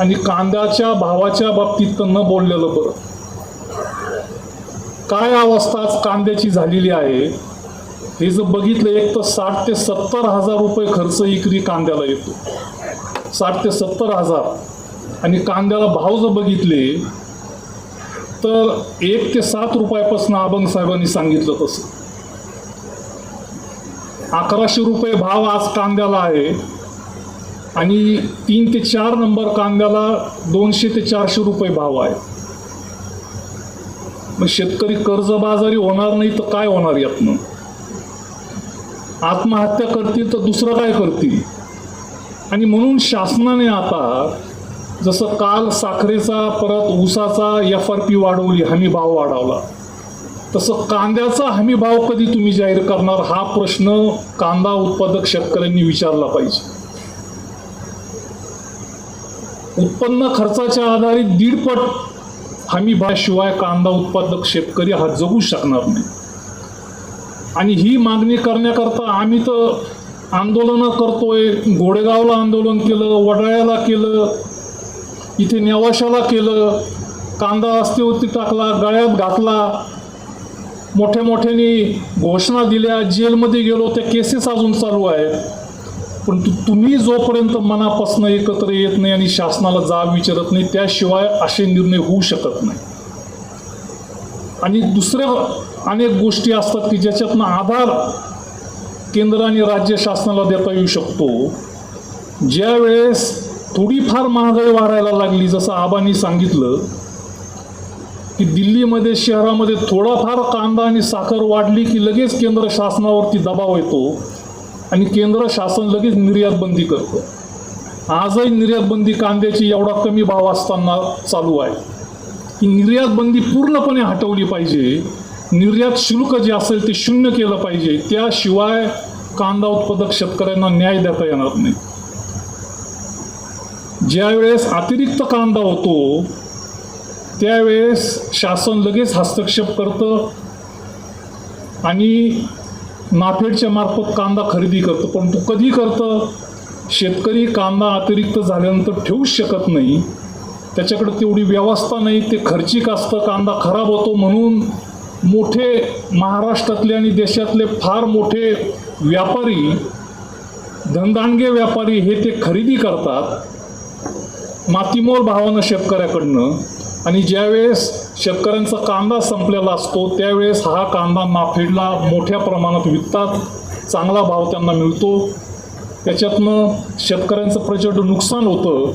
आणि कांद्याच्या भावाच्या बाबतीत न बोललेलं बरं. काय अवस्था आज कांद्याची झालेली आहे हे जर बघितलं, एक तर 60 ते 70 हजार रुपये खर्च इकरी कांद्याला येतो, 60 ते 70 हजार. आणि कांद्याला भाव जर बघितले तर 1 ते 7 रुपयापासून अभंग साहेबांनी सांगितलं तसं 1100 रुपये भाव आज कांद्याला आहे. आणि 3 ते 4 नंबर कांद्याला 200 ते 400 रुपये भाव आहे. मग शेतकरी कर्जबाजारी होणार नाही तर काय होणार? यातनं आत्महत्या करतील तर दुसरं काय करतील? आणि म्हणून शासनाने आता जसं काल साखरेचा परत ऊसाचा FRP वाढवली, हमी भाव वाढवला, तसं कांद्याचा हमी भाव कधी तुम्ही जाहीर करणार हा प्रश्न कांदा उत्पादक शेतकऱ्यांनी विचारला पाहिजे. उत्पन्न खर्चाच्या आधारित 1.5 पट हमी भावाशिवाय कांदा उत्पादक शेतकरी हा जगू शकणार नाही. आणि ही मागणी करण्याकरता आम्ही तर आंदोलनं करतोय. गोडेगावला आंदोलन केलं, वडाळ्याला केलं, इथे नेवाशाला केलं, कांदा रस्त्यावरती टाकला, गळ्यात घातला, मोठ्या मोठ्याने घोषणा दिल्या, जेलमध्ये गेलो, त्या केसेस अजून चालू आहेत. पण तुम्ही जोपर्यंत मनापासून एकत्र येत नाही आणि शासनाला जाब विचारत नाही त्याशिवाय असे निर्णय होऊ शकत नाही. आणि दुसऱ्या अनेक गोष्टी असतात की ज्याच्यातनं आधार केंद्र आणि राज्य शासनाला देता येऊ शकतो. ज्या वेळेस थोडीफार महागाई वाढायला लागली, जसं आबांनी सांगितलं की दिल्लीमध्ये शहरामध्ये थोडाफार कांदा आणि साखर वाढली की लगेच केंद्र शासनावरती दबाव येतो आणि केंद्र शासन लगेच निर्यात बंदी करतं. आजही निर्यात बंदी कांद्याची एवढा कमी भाव असताना चालू आहे की निर्यात बंदी पूर्णपणे हटवली पाहिजे. निर्यात शुल्क जे असेल ते शून्य केलं पाहिजे, त्याशिवाय कांदा उत्पादक शेतकऱ्यांना न्याय देता येणार नाही. ज्यावेळेस अतिरिक्त कांदा होतो त्यावेळेस शासन लगेच हस्तक्षेप करतं आणि नाफेडच्या मार्फत कांदा खरेदी करतं. पण तो कधी करतं? शेतकरी कांदा अतिरिक्त झाल्यानंतर ठेवूच शकत नाही, त्याच्याकडे तेवढी व्यवस्था नाही, ते खर्चिक असतं, कांदा खराब होतो. म्हणून मोठे महाराष्ट्रातले आणि देशातले फार मोठे व्यापारी, धनदांडगे व्यापारी हे ते खरेदी करतात मातीमोल भावानं शेतकऱ्याकडनं. आणि ज्यावेळेस शेतकऱ्यांचा कांदा संपलेला असतो त्यावेळेस हा कांदा नाफेडला मोठ्या प्रमाणात विकतात, चांगला भाव त्यांना मिळतो. त्याच्यातनं शेतकऱ्यांचं प्रचंड नुकसान होतं.